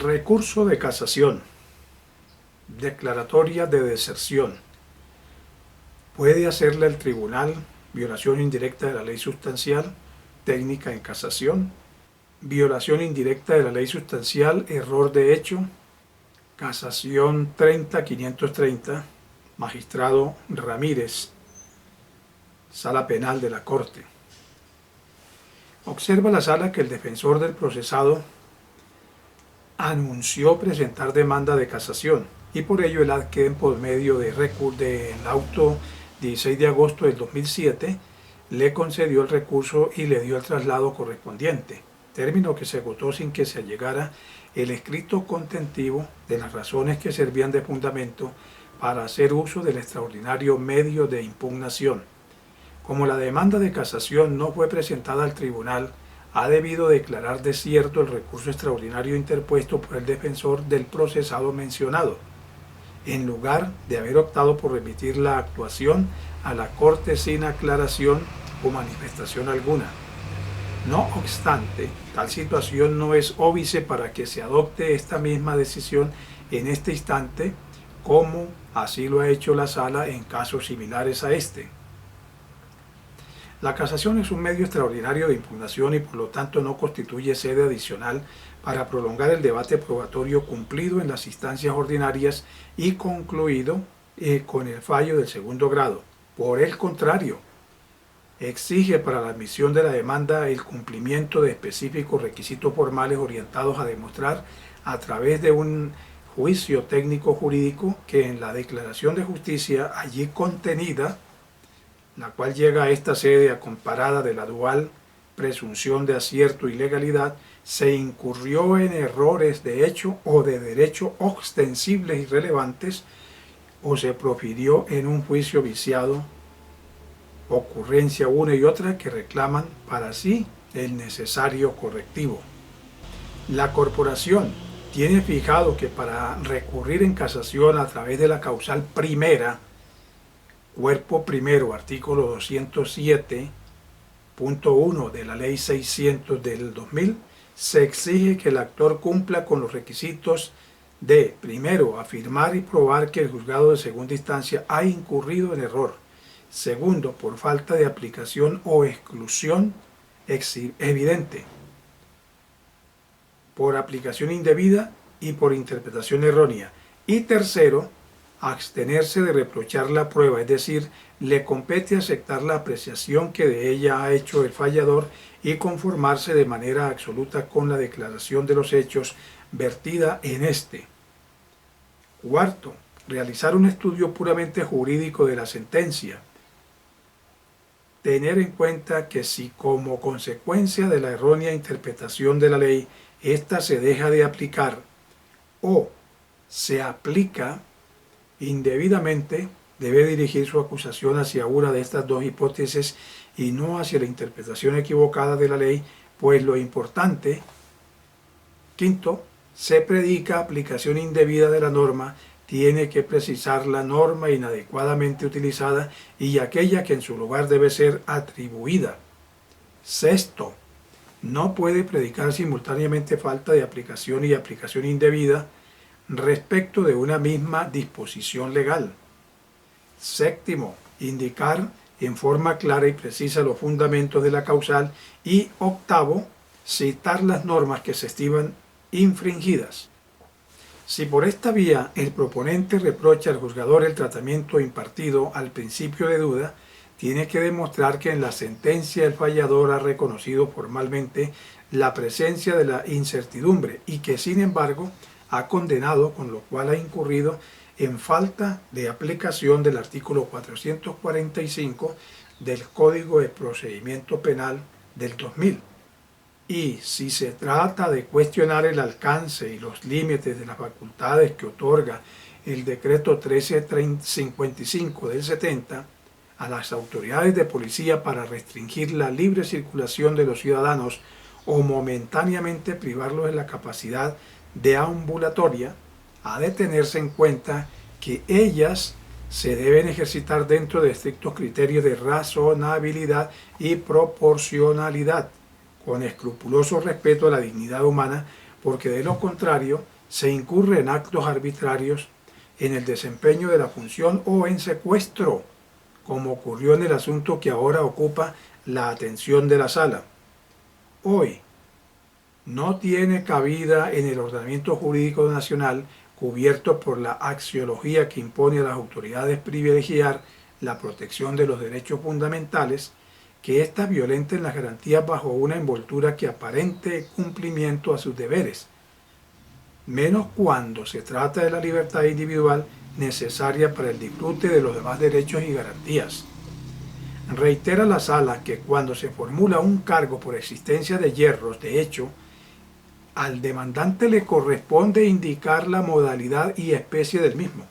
Recurso de casación. Declaratoria de deserción. Puede hacerla el tribunal, violación indirecta de la ley sustancial, técnica en casación, violación indirecta de la ley sustancial, error de hecho, casación 30.530, magistrado Ramírez, Sala Penal de la Corte. Observa la sala que el defensor del procesado anunció presentar demanda de casación y por ello el ADQUEM, por medio del auto 16 de agosto del 2007, le concedió el recurso y le dio el traslado correspondiente, término que se agotó sin que se allegara el escrito contentivo de las razones que servían de fundamento para hacer uso del extraordinario medio de impugnación. Como la demanda de casación no fue presentada al tribunal, ha debido declarar desierto el recurso extraordinario interpuesto por el defensor del procesado mencionado, en lugar de haber optado por remitir la actuación a la Corte sin aclaración o manifestación alguna. No obstante, tal situación no es óbice para que se adopte esta misma decisión en este instante, como así lo ha hecho la Sala en casos similares a este. La casación es un medio extraordinario de impugnación y por lo tanto no constituye sede adicional para prolongar el debate probatorio cumplido en las instancias ordinarias y concluido con el fallo del segundo grado. Por el contrario, exige para la admisión de la demanda el cumplimiento de específicos requisitos formales orientados a demostrar a través de un juicio técnico jurídico que en la declaración de justicia allí contenida, la cual llega a esta sede acomparada de la dual presunción de acierto y legalidad, se incurrió en errores de hecho o de derecho ostensibles y relevantes, o se profirió en un juicio viciado, ocurrencia una y otra que reclaman para sí el necesario correctivo. La corporación tiene fijado que para recurrir en casación a través de la causal primera, cuerpo primero, artículo 207.1 de la Ley 600 del 2000, se exige que el actor cumpla con los requisitos de, primero, afirmar y probar que el juzgado de segunda instancia ha incurrido en error; segundo, por falta de aplicación o exclusión evidente, por aplicación indebida y por interpretación errónea; y tercero, abstenerse de reprochar la prueba, es decir, le compete aceptar la apreciación que de ella ha hecho el fallador y conformarse de manera absoluta con la declaración de los hechos vertida en este. Cuarto, realizar un estudio puramente jurídico de la sentencia. Tener en cuenta que si como consecuencia de la errónea interpretación de la ley, ésta se deja de aplicar o se aplica indebidamente, debe dirigir su acusación hacia una de estas dos hipótesis y no hacia la interpretación equivocada de la ley, pues lo importante, quinto, se predica aplicación indebida de la norma, tiene que precisar la norma inadecuadamente utilizada y aquella que en su lugar debe ser atribuida. Sexto, no puede predicar simultáneamente falta de aplicación y aplicación indebida respecto de una misma disposición legal. Séptimo, indicar en forma clara y precisa los fundamentos de la causal. Y octavo, citar las normas que se estiman infringidas. Si por esta vía el proponente reprocha al juzgador el tratamiento impartido al principio de duda, tiene que demostrar que en la sentencia el fallador ha reconocido formalmente la presencia de la incertidumbre y que sin embargo ha condenado, con lo cual ha incurrido en falta de aplicación del artículo 445 del Código de Procedimiento Penal del 2000. Y si se trata de cuestionar el alcance y los límites de las facultades que otorga el decreto 1355 del 70 a las autoridades de policía para restringir la libre circulación de los ciudadanos o momentáneamente privarlos de la capacidad deambulatoria, ha de tenerse en cuenta que ellas se deben ejercitar dentro de estrictos criterios de razonabilidad y proporcionalidad, con escrupuloso respeto a la dignidad humana, porque de lo contrario se incurre en actos arbitrarios, en el desempeño de la función o en secuestro, como ocurrió en el asunto que ahora ocupa la atención de la sala. Hoy no tiene cabida en el ordenamiento jurídico nacional cubierto por la axiología que impone a las autoridades privilegiar la protección de los derechos fundamentales, que éstas violenten las garantías bajo una envoltura que aparente cumplimiento a sus deberes, menos cuando se trata de la libertad individual necesaria para el disfrute de los demás derechos y garantías. Reitera la sala que cuando se formula un cargo por existencia de yerros, de hecho, al demandante le corresponde indicar la modalidad y especie del mismo,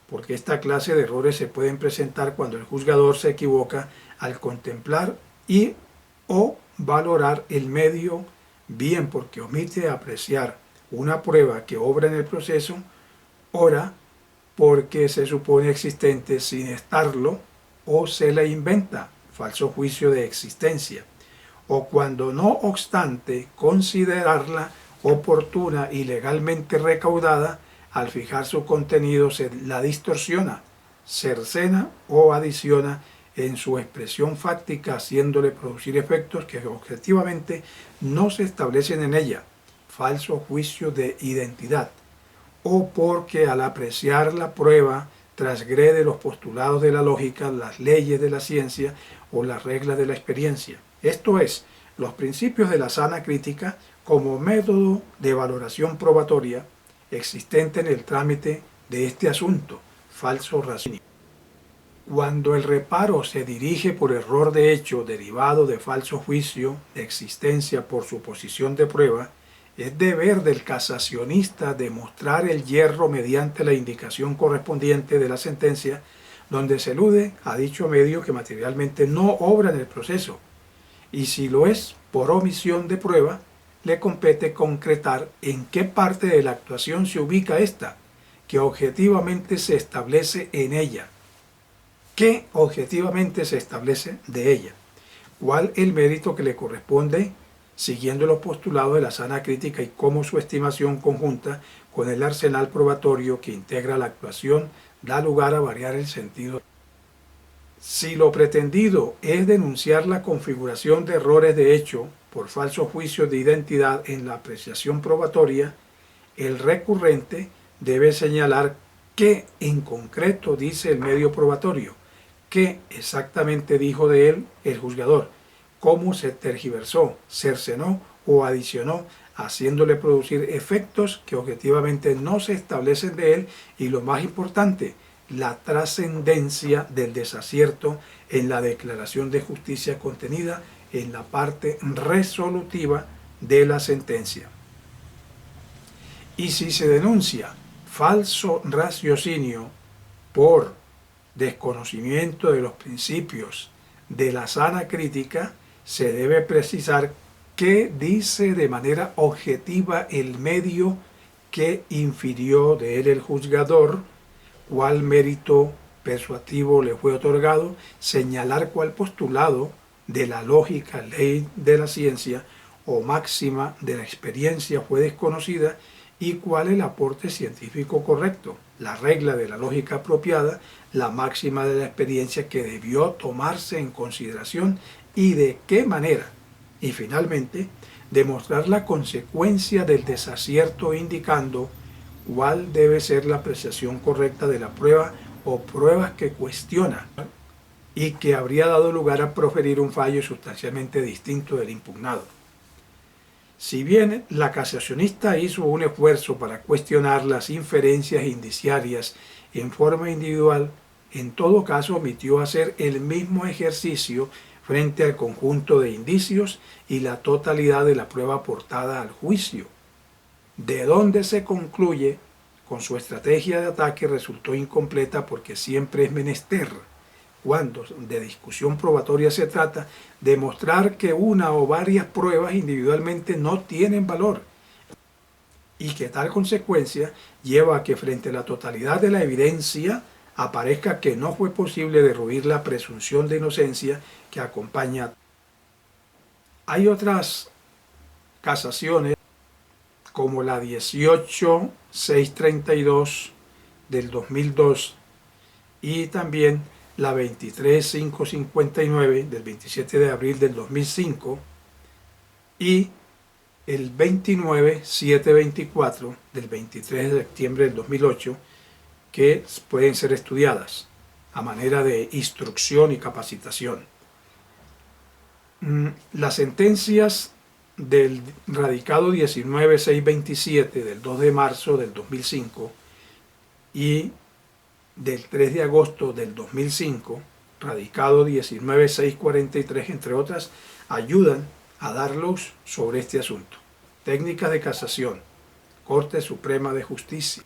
porque esta clase de errores se pueden presentar cuando el juzgador se equivoca al contemplar y o valorar el medio, bien porque omite apreciar una prueba que obra en el proceso, ora porque se supone existente sin estarlo o se la inventa, falso juicio de existencia, o cuando no obstante considerarla oportuna y legalmente recaudada, al fijar su contenido se la distorsiona, cercena o adiciona en su expresión fáctica, haciéndole producir efectos que objetivamente no se establecen en ella, falso juicio de identidad, o porque al apreciar la prueba transgrede los postulados de la lógica, las leyes de la ciencia o las reglas de la experiencia. Esto es, los principios de la sana crítica como método de valoración probatoria existente en el trámite de este asunto, falso raciocinio. Cuando el reparo se dirige por error de hecho derivado de falso juicio de existencia por suposición de prueba, es deber del casacionista demostrar el yerro mediante la indicación correspondiente de la sentencia, donde se elude a dicho medio que materialmente no obra en el proceso, y si lo es por omisión de prueba, le compete concretar en qué parte de la actuación se ubica esta, que objetivamente se establece en ella. ¿Qué objetivamente se establece de ella? ¿Cuál el mérito que le corresponde siguiendo los postulados de la sana crítica y cómo su estimación conjunta con el arsenal probatorio que integra la actuación da lugar a variar el sentido? Si lo pretendido es denunciar la configuración de errores de hecho por falso juicio de identidad en la apreciación probatoria, el recurrente debe señalar qué en concreto dice el medio probatorio, qué exactamente dijo de él el juzgador, cómo se tergiversó, cercenó o adicionó, haciéndole producir efectos que objetivamente no se establecen de él y, lo más importante, la trascendencia del desacierto en la declaración de justicia contenida en la parte resolutiva de la sentencia. Y si se denuncia falso raciocinio por desconocimiento de los principios de la sana crítica, se debe precisar qué dice de manera objetiva el medio que infirió de él el juzgador, cuál mérito persuasivo le fue otorgado, señalar cuál postulado de la lógica, ley de la ciencia o máxima de la experiencia fue desconocida y cuál el aporte científico correcto, la regla de la lógica apropiada, la máxima de la experiencia que debió tomarse en consideración y de qué manera. Y finalmente, demostrar la consecuencia del desacierto indicando cuál debe ser la apreciación correcta de la prueba o pruebas que cuestiona y que habría dado lugar a proferir un fallo sustancialmente distinto del impugnado. Si bien la casacionista hizo un esfuerzo para cuestionar las inferencias indiciarias en forma individual, en todo caso omitió hacer el mismo ejercicio frente al conjunto de indicios y la totalidad de la prueba aportada al juicio, de donde se concluye con su estrategia de ataque resultó incompleta porque siempre es menester, cuando de discusión probatoria se trata, demostrar que una o varias pruebas individualmente no tienen valor y que tal consecuencia lleva a que frente a la totalidad de la evidencia aparezca que no fue posible derruir la presunción de inocencia que acompaña. Hay otras casaciones como la 18632 del 2002 y también la 23559 del 27 de abril del 2005 y el 29724 del 23 de septiembre del 2008, que pueden ser estudiadas a manera de instrucción y capacitación. Las sentencias del radicado 19627 del 2 de marzo del 2005 y del 3 de agosto del 2005, radicado 19643, entre otras, ayudan a dar luz sobre este asunto. Técnicas de casación, Corte Suprema de Justicia.